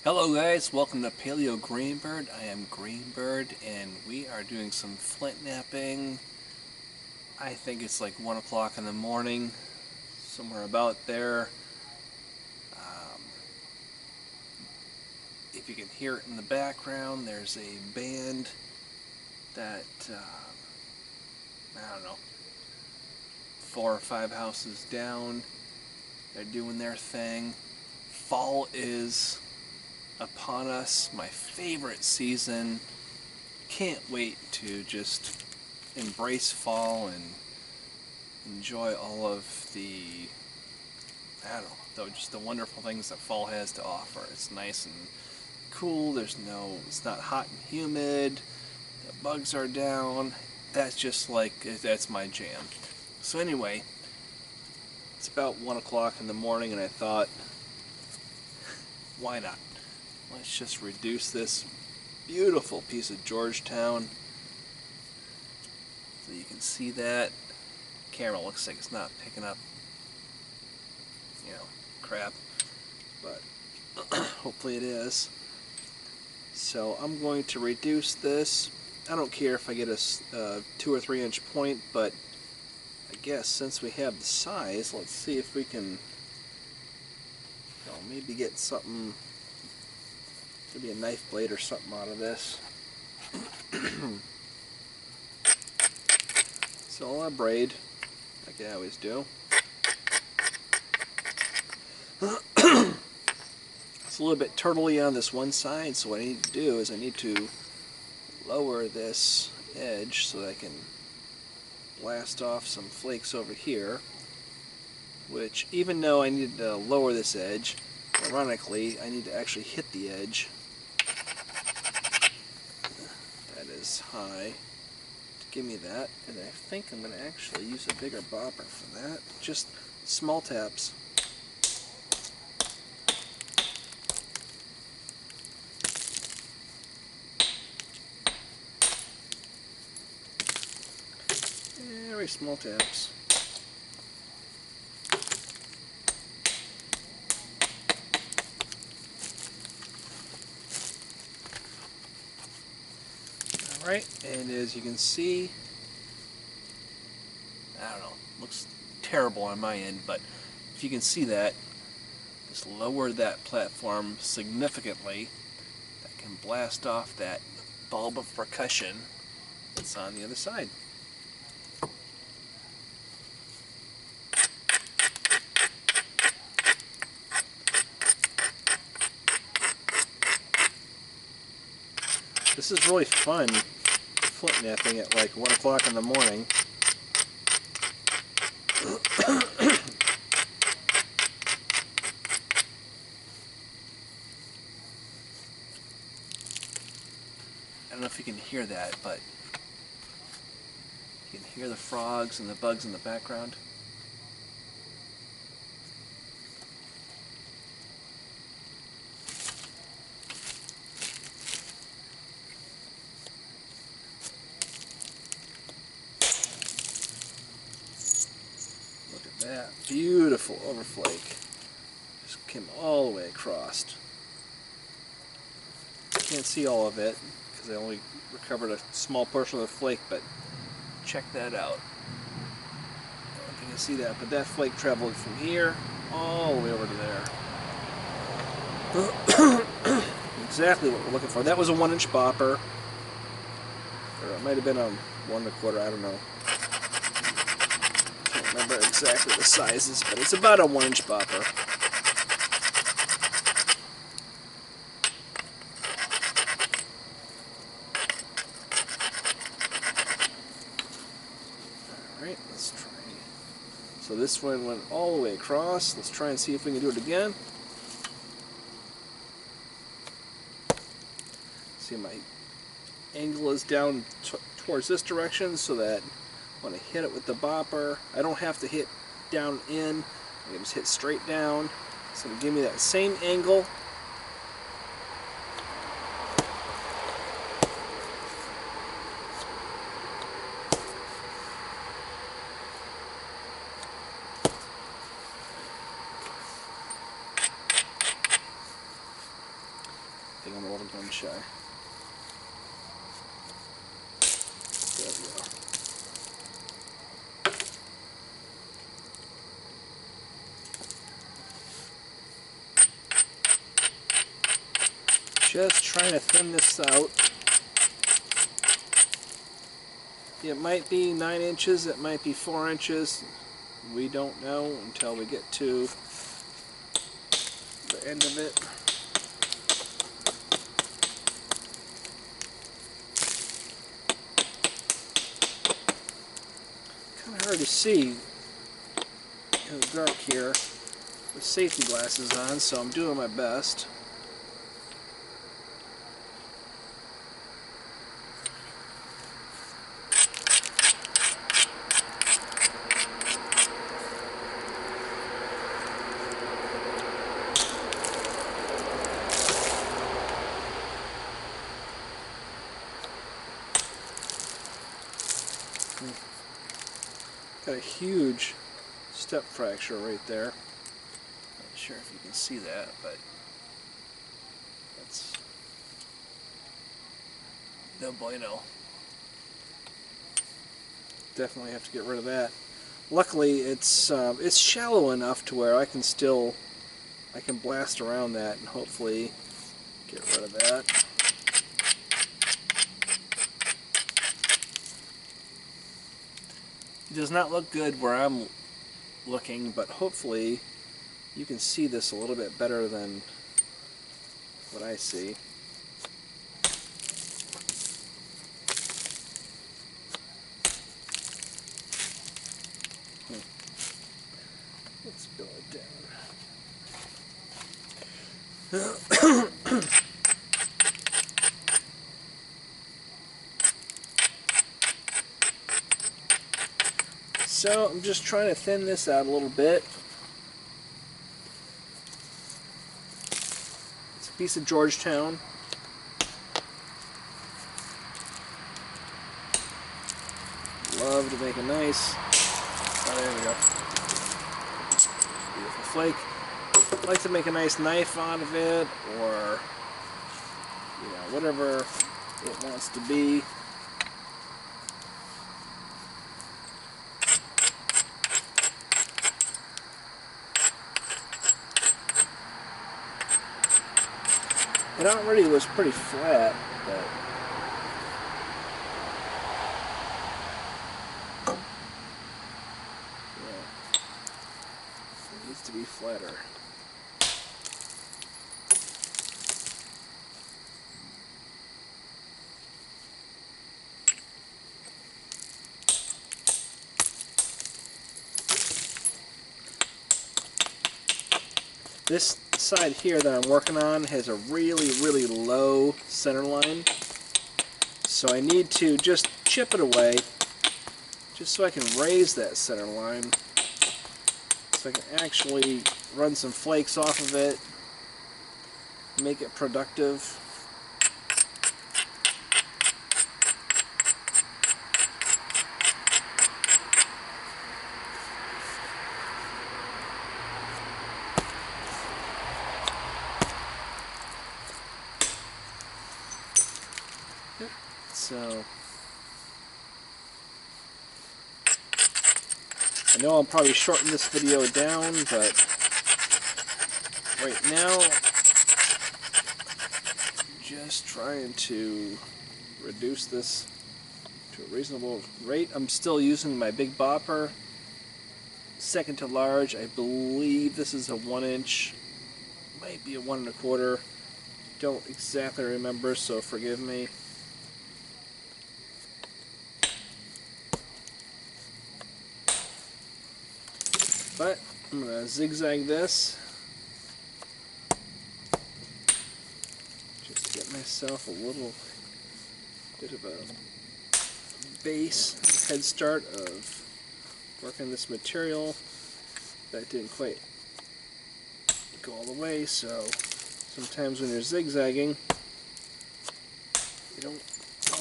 Hello guys, welcome to Paleo Greenbird. I am Greenbird and we are doing some flint napping. I think it's like 1 o'clock in the morning, somewhere about there. If you can hear it in the background, there's a band that, I don't know, 4 or 5 houses down. They're doing their thing. Fall is upon us, my favorite season. Can't wait to just embrace fall and enjoy all of the, I don't know, just the wonderful things that fall has to offer. It's nice and cool, it's not hot and humid, the bugs are down. That's my jam. So anyway, it's about 1 o'clock in the morning and I thought, why not? Let's just reduce this beautiful piece of Georgetown so you can see that. Camera looks like it's not picking up, crap, but hopefully it is. So I'm going to reduce this. I don't care if I get a 2 or 3 inch point, but I guess since we have the size, let's see if we can maybe get something, maybe a knife blade or something out of this. So I'll braid like I always do. It's a little bit turtly on this one side, so what I need to do is I need to lower this edge so that I can blast off some flakes over here, which even though I need to lower this edge, ironically I need to actually hit the edge. That is high. Give me that, and I think I'm going to actually use a bigger bopper for that. Just small taps. Very small taps. Alright, and as you can see, I don't know, looks terrible on my end, but if you can see that, just lower that platform significantly. That can blast off that bulb of percussion that's on the other side. This is really fun, flint napping at like 1 o'clock in the morning. I don't know if you can hear that, but you can hear the frogs and the bugs in the background. Look at that beautiful overflake. Just came all the way across. Can't see all of it because I only recovered a small portion of the flake, but check that out. I don't think you can see that, but that flake traveled from here all the way over to there. Exactly what we're looking for. That was a 1 inch bopper, or it might have been a 1 1/4, I don't know. Can't remember exactly the sizes, but it's about a 1 inch bopper. Alright, let's try. So this one went all the way across. Let's try and see if we can do it again. See, my angle is down towards this direction so that when I hit it with the bopper, I don't have to hit down in. I can just hit straight down. So it'll give me that same angle. think I'm a little gun shy. There we go. Just trying to thin this out. It might be 9 inches, it might be 4 inches. We don't know until we get to the end of it. Kind of hard to see in the dark here with safety glasses on, so I'm doing my best. Got a huge step fracture right there. Not sure if you can see that, but that's no bueno. Definitely have to get rid of that. Luckily, it's shallow enough to where I can blast around that and hopefully get rid of that. It does not look good where I'm looking, but hopefully you can see this a little bit better than what I see. Let's build it down. So I'm just trying to thin this out a little bit. It's a piece of Georgetown. Love to make a nice, oh, there we go. Beautiful flake. I like to make a nice knife out of it, or whatever it wants to be. It already was pretty flat, but yeah, it needs to be flatter. This side here that I'm working on has a really low center line, so I need to just chip it away just so I can raise that center line so I can actually run some flakes off of it, make it productive. So I know I'll probably shorten this video down, but right now just trying to reduce this to a reasonable rate. I'm still using my big bopper, second to large. I believe this is a 1 inch, might be a 1 1/4. Don't exactly remember, so forgive me. But I'm going to zigzag this just to get myself a little bit of a base, head start of working this material. That didn't quite go all the way, so sometimes when you're zigzagging, you don't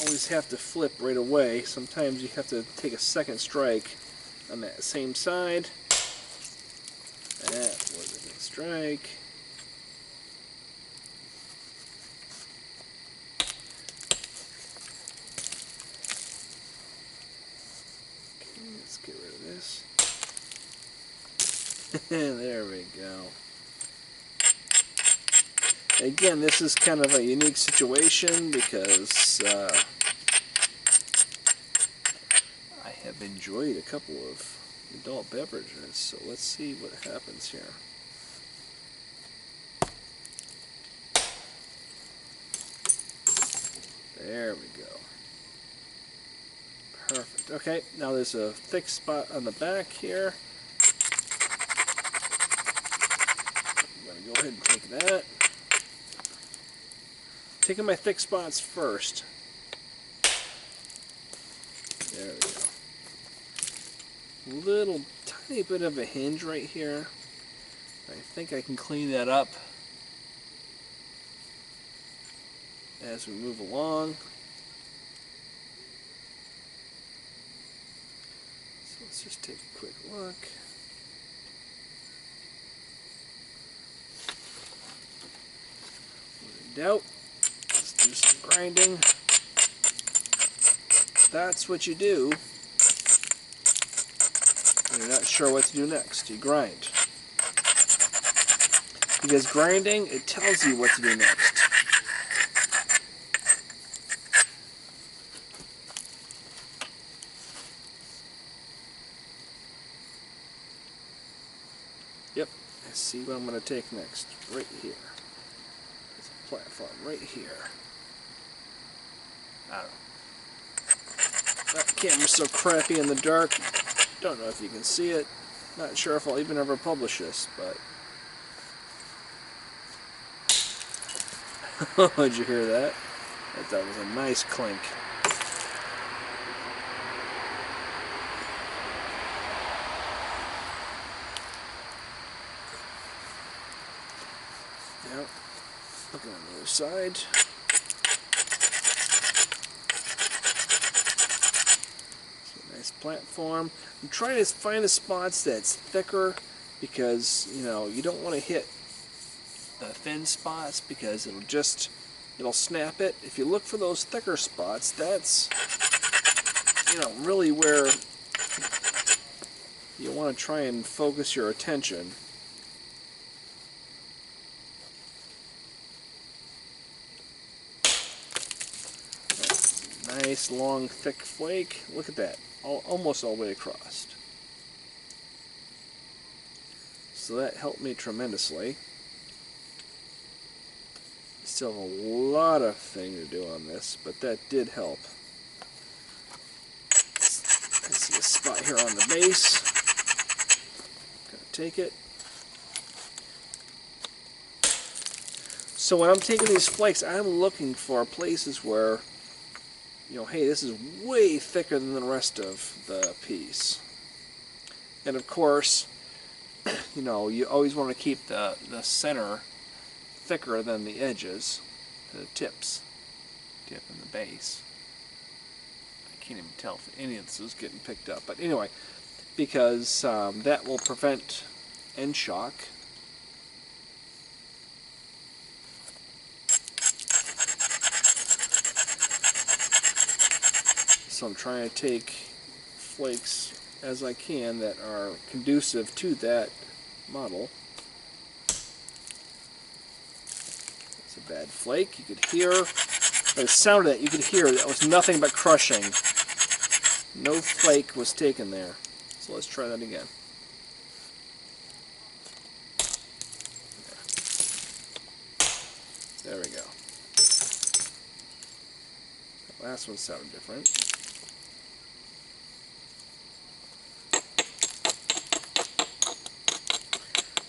always have to flip right away. Sometimes you have to take a second strike on that same side. That was a good strike. There we go. Again, this is kind of a unique situation because I have enjoyed a couple of adult beverages, so let's see what happens here. There we go. Perfect. Okay, now there's a thick spot on the back here. I'm going to go ahead and take that. Taking my thick spots first. There we go. Little tiny bit of a hinge right here. I think I can clean that up as we move along. So let's just take a quick look. When in doubt, let's do some grinding. That's what you do when you're not sure what to do next. You grind. Because grinding, it tells you what to do next. Yep, I see what I'm going to take next. Right here. There's a platform right here. I don't know. That camera's so crappy in the dark. Don't know if you can see it. Not sure if I'll even ever publish this, but... Did you hear that? I thought it was a nice clink. Yep. Look on the other side. Nice platform. I'm trying to find the spots that's thicker because, you know, you don't want to hit the thin spots because it'll snap it. If you look for those thicker spots, that's, you know, really where you want to try and focus your attention. Nice long thick flake. Look at that. Almost all the way across. So that helped me tremendously. Still have a lot of thing to do on this, but that did help. I see a spot here on the base. Gonna take it. So when I'm taking these flakes, I'm looking for places where, you know, hey, this is way thicker than the rest of the piece. And of course, you know, you always want to keep the center thicker than the edges, the tips, tip and the base. I can't even tell if any of this is getting picked up. But anyway, because that will prevent end shock. So I'm trying to take flakes as I can that are conducive to that model. It's a bad flake. You could hear, the sound of that, you could hear that was nothing but crushing. No flake was taken there. So let's try that again. There we go. That last one sounded different.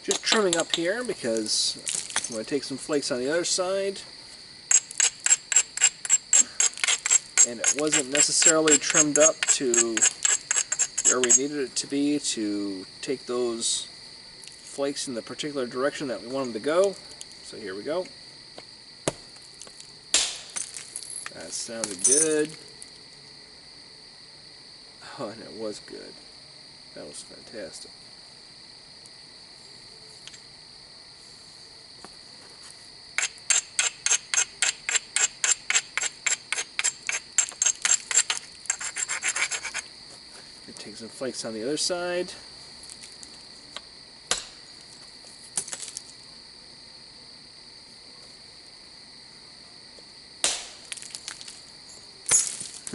Just trimming up here because I'm going to take some flakes on the other side. And it wasn't necessarily trimmed up to where we needed it to be to take those flakes in the particular direction that we want them to go. So here we go. That sounded good. Oh, and it was good. That was fantastic. Take some flakes on the other side.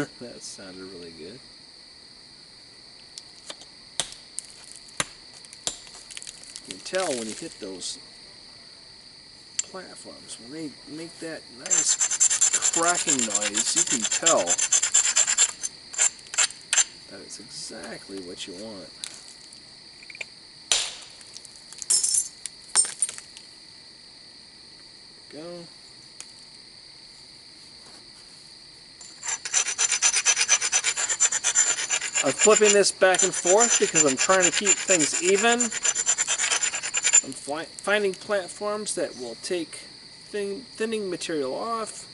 That sounded really good. You can tell when you hit those platforms, when they make that nice cracking noise, you can tell that it's exactly what you want. Go. I'm flipping this back and forth because I'm trying to keep things even. I'm finding platforms that will take thinning material off.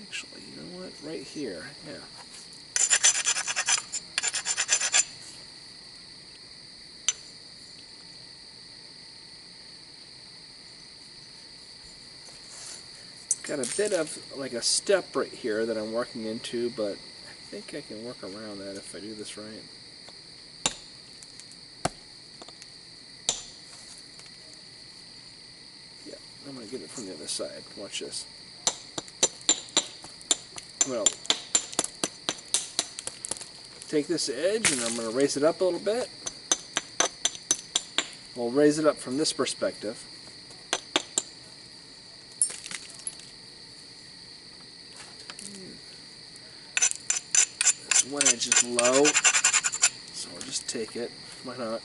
Actually, you know what? Right here, yeah. Got a bit of like a step right here that I'm working into, but I think I can work around that if I do this right. Yeah, I'm going to get it from the other side. Watch this. I'm going to take this edge and I'm going to raise it up a little bit. We'll raise it up from this perspective. This one edge is low, so I'll just take it. Why not?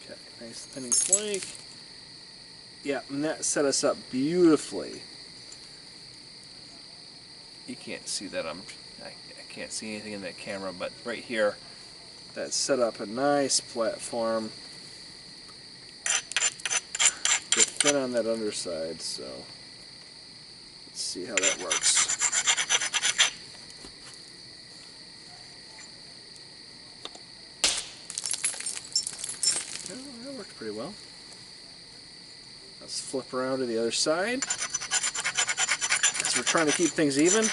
Okay, nice thinning flake. Yeah, and that set us up beautifully. You can't see that. I can't see anything in that camera, but right here, that set up a nice platform. Get thin on that underside, so let's see how that works. Oh, that worked pretty well. Let's flip around to the other side. As we're trying to keep things even.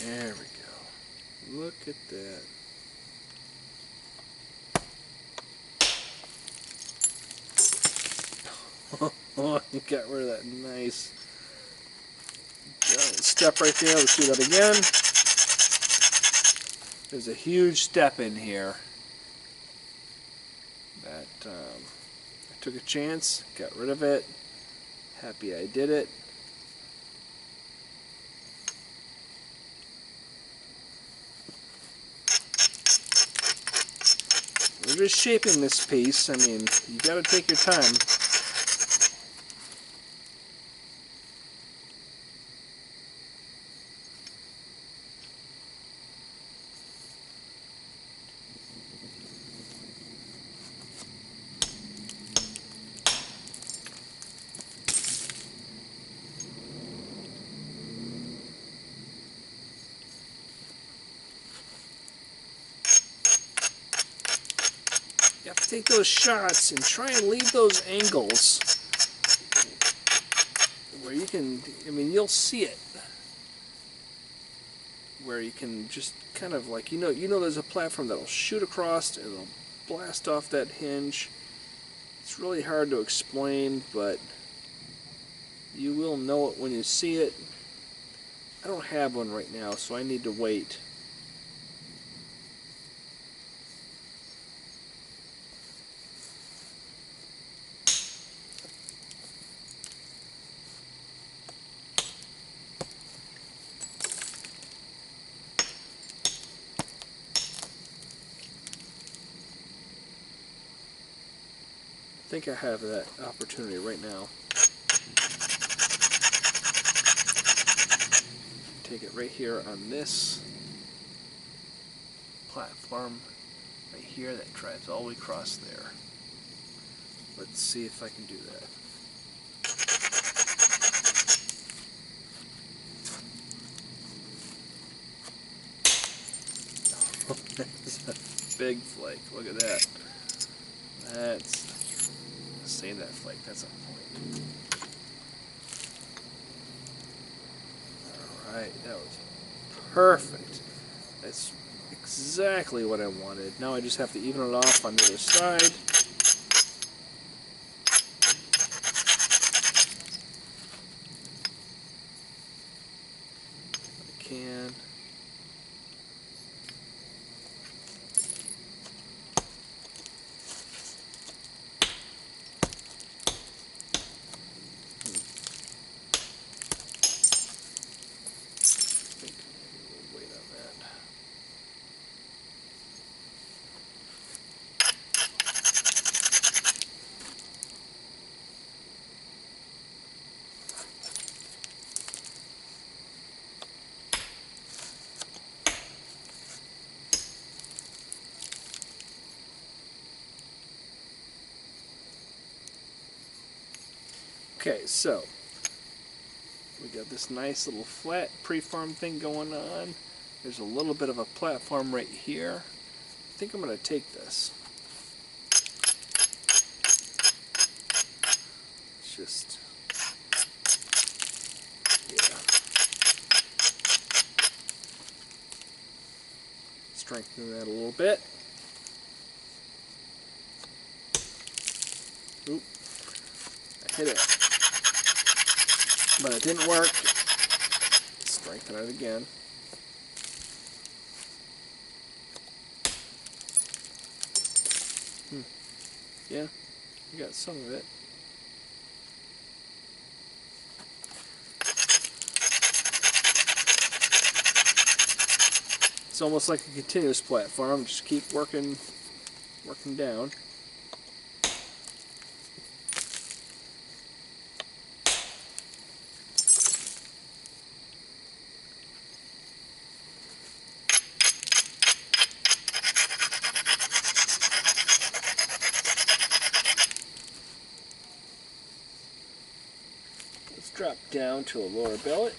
There we go. Look at that. Oh, you got rid of that nice giant step right there. Let's do that again. There's a huge step in here that I took a chance, got rid of it. Happy I did it. We're just shaping this piece. I mean, you got to take your time. You have to take those shots and try and leave those angles where you can, I mean, you'll see it. Where you can just kind of like, you know there's a platform that'll shoot across and it'll blast off that hinge. It's really hard to explain, but you will know it when you see it. I don't have one right now, so I need to wait. I think I have that opportunity right now. Take it right here on this platform right here that drives all the way across there. Let's see if I can do that. big flake. Look at that. That's, save that flake. That's a point. All right, that was perfect. That's exactly what I wanted. Now I just have to even it off on the other side. I can. Wait on that. Okay, so we got this nice little flat preform thing going on. There's a little bit of a platform right here. I think I'm going to take this. It's just, yeah. Strengthen that a little bit. Oop, I hit it. But it didn't work. Strengthen it again. Yeah, you got some of it. It's almost like a continuous platform. Just keep working down. Let's drop down to a lower billet.